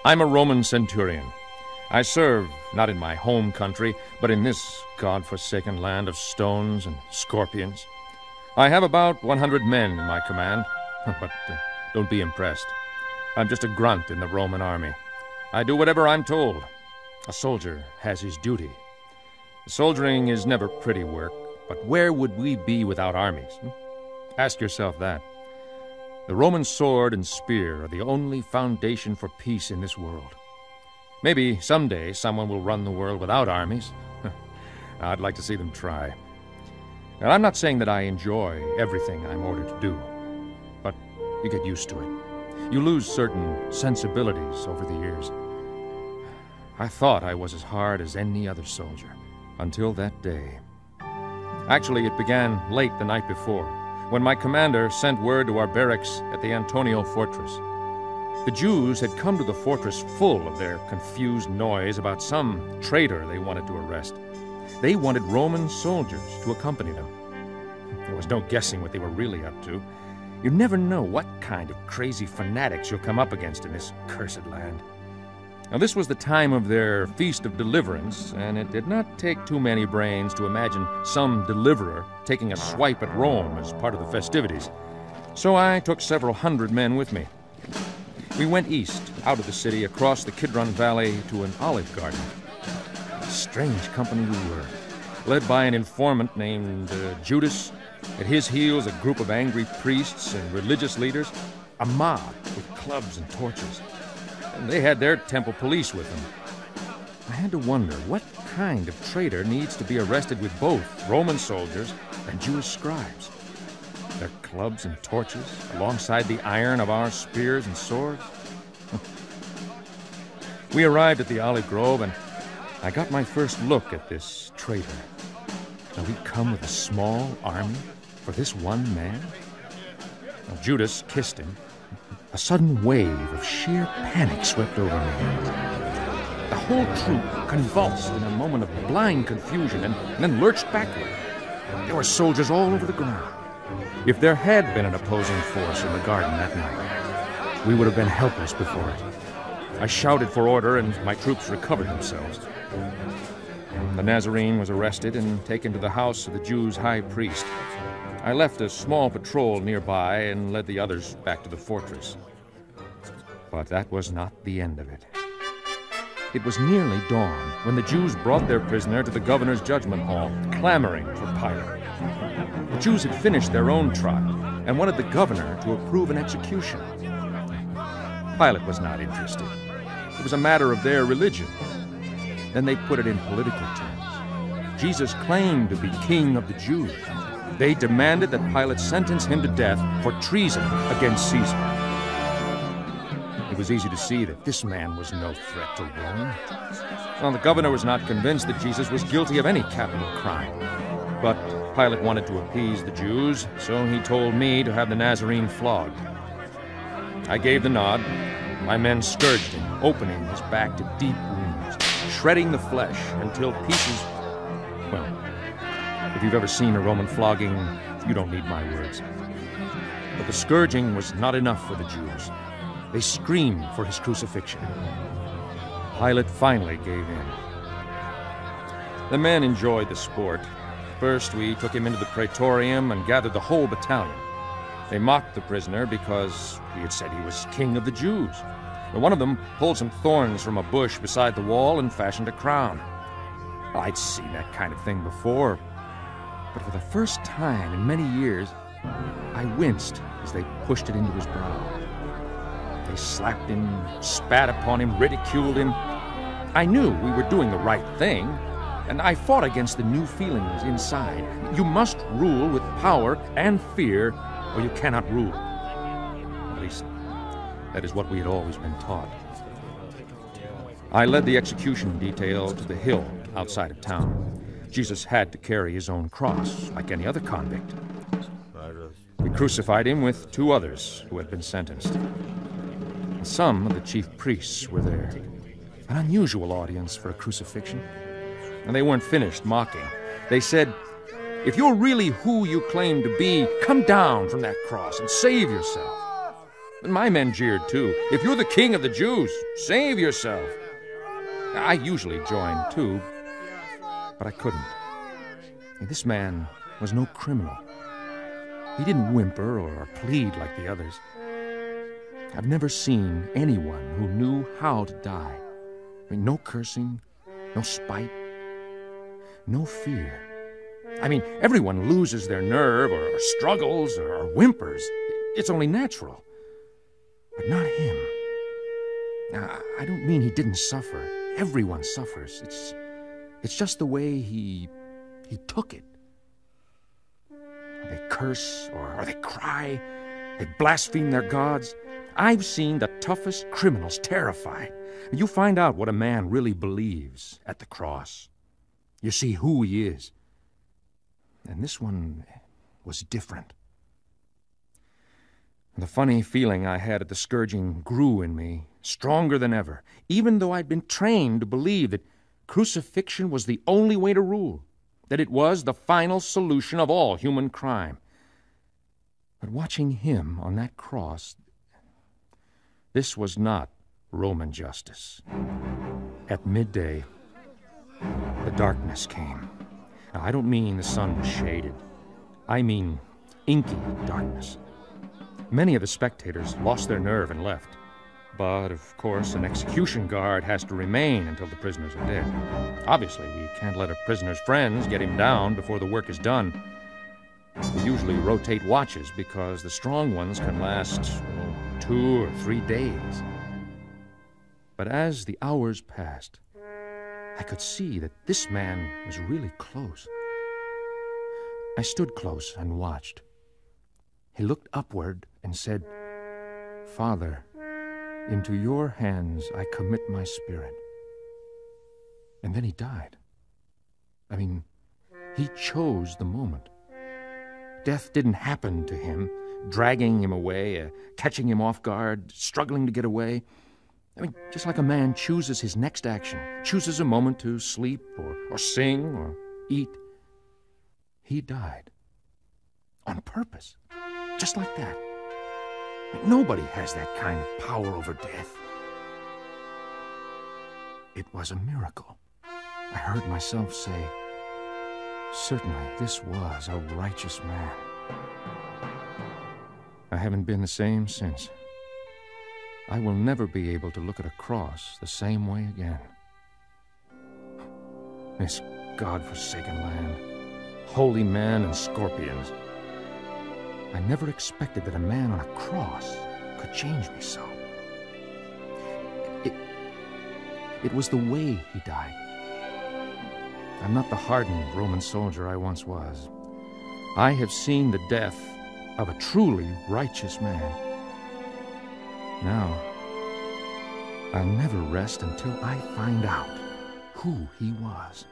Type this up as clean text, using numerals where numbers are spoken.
I'm a Roman Centurion. I serve not in my home country, but in this God-forsaken land of stones and scorpions. I have about 100 men in my command, but don't be impressed. I'm just a grunt in the Roman army. I do whatever I'm told. A soldier has his duty. Soldiering is never pretty work, but where would we be without armies? Ask yourself that. The Roman sword and spear are the only foundation for peace in this world. Maybe someday someone will run the world without armies. I'd like to see them try. And I'm not saying that I enjoy everything I'm ordered to do, but you get used to it. You lose certain sensibilities over the years. I thought I was as hard as any other soldier, until that day. Actually, it began late the night before, when my commander sent word to our barracks at the Antonio fortress. The Jews had come to the fortress full of their confused noise about some traitor they wanted to arrest. They wanted Roman soldiers to accompany them. There was no guessing what they were really up to. You never know what kind of crazy fanatics you'll come up against in this cursed land. Now, this was the time of their Feast of Deliverance, and it did not take too many brains to imagine some deliverer taking a swipe at Rome as part of the festivities. So I took several hundred men with me. We went east, out of the city, across the Kidron Valley to an olive garden. Strange company we were, led by an informant named Judas. At his heels, a group of angry priests and religious leaders, a mob with clubs and torches. And they had their temple police with them. I had to wonder what kind of traitor needs to be arrested with both Roman soldiers and Jewish scribes. Their clubs and torches alongside the iron of our spears and swords. We arrived at the olive grove, and I got my first look at this traitor. Now, he'd come with a small army for this one man? Now, Judas kissed him. A sudden wave of sheer panic swept over me. The whole troop convulsed in a moment of blind confusion and then lurched backward. There were soldiers all over the ground. If there had been an opposing force in the garden that night, we would have been helpless before it. I shouted for order, and my troops recovered themselves. The Nazarene was arrested and taken to the house of the Jews' high priest. I left a small patrol nearby and led the others back to the fortress. But that was not the end of it. It was nearly dawn when the Jews brought their prisoner to the governor's judgment hall, clamoring for Pilate. The Jews had finished their own trial and wanted the governor to approve an execution. Pilate was not interested. It was a matter of their religion. Then they put it in political terms. Jesus claimed to be king of the Jews. They demanded that Pilate sentence him to death for treason against Caesar. It was easy to see that this man was no threat to Rome. Well, the governor was not convinced that Jesus was guilty of any capital crime. But Pilate wanted to appease the Jews, so he told me to have the Nazarene flogged. I gave the nod. My men scourged him, opening his back to deep wounds, shredding the flesh until pieces... Well, if you've ever seen a Roman flogging, you don't need my words. But the scourging was not enough for the Jews. They screamed for his crucifixion. Pilate finally gave in. The men enjoyed the sport. First, we took him into the praetorium and gathered the whole battalion. They mocked the prisoner because he had said he was king of the Jews. And one of them pulled some thorns from a bush beside the wall and fashioned a crown. I'd seen that kind of thing before, but for the first time in many years, I winced as they pushed it into his brow. They slapped him, spat upon him, ridiculed him. I knew we were doing the right thing, and I fought against the new feelings inside. You must rule with power and fear, or you cannot rule. At least, that is what we had always been taught. I led the execution detail to the hill outside of town. Jesus had to carry his own cross, like any other convict. We crucified him with 2 others who had been sentenced. Some of the chief priests were there. An unusual audience for a crucifixion. And they weren't finished mocking. They said, "If you're really who you claim to be, come down from that cross and save yourself." My men jeered too. "If you're the king of the Jews, save yourself." I usually joined too, but I couldn't. This man was no criminal. He didn't whimper or plead like the others. I've never seen anyone who knew how to die. No cursing, no spite, no fear. Everyone loses their nerve or struggles or whimpers. It's only natural. But not him. Now, I don't mean he didn't suffer. Everyone suffers. It's just the way he took it. They curse or they cry. They blaspheme their gods. I've seen the toughest criminals terrified. You find out what a man really believes at the cross. You see who he is. And this one was different. The funny feeling I had at the scourging grew in me, stronger than ever, even though I'd been trained to believe that crucifixion was the only way to rule, that it was the final solution of all human crime. But watching him on that cross, this was not Roman justice. At midday, the darkness came. Now, I don't mean the sun was shaded. I mean inky darkness. Many of the spectators lost their nerve and left. But, of course, an execution guard has to remain until the prisoners are dead. Obviously, we can't let a prisoner's friends get him down before the work is done. We usually rotate watches because the strong ones can last 2 or 3 days. But as the hours passed, I could see that this man was really close. I stood close and watched. He looked upward and said, "Father, into your hands I commit my spirit." And then he died. He chose the moment. Death didn't happen to him, dragging him away, catching him off guard, struggling to get away. Just like a man chooses his next action, chooses a moment to sleep or sing or eat. He died. On purpose. Just like that. Nobody has that kind of power over death. It was a miracle. I heard myself say, "Certainly this was a righteous man." I haven't been the same since. I will never be able to look at a cross the same way again. This God-forsaken land, holy men and scorpions. I never expected that a man on a cross could change me so. It was the way he died. I'm not the hardened Roman soldier I once was. I have seen the death of a truly righteous man. Now, I'll never rest until I find out who he was.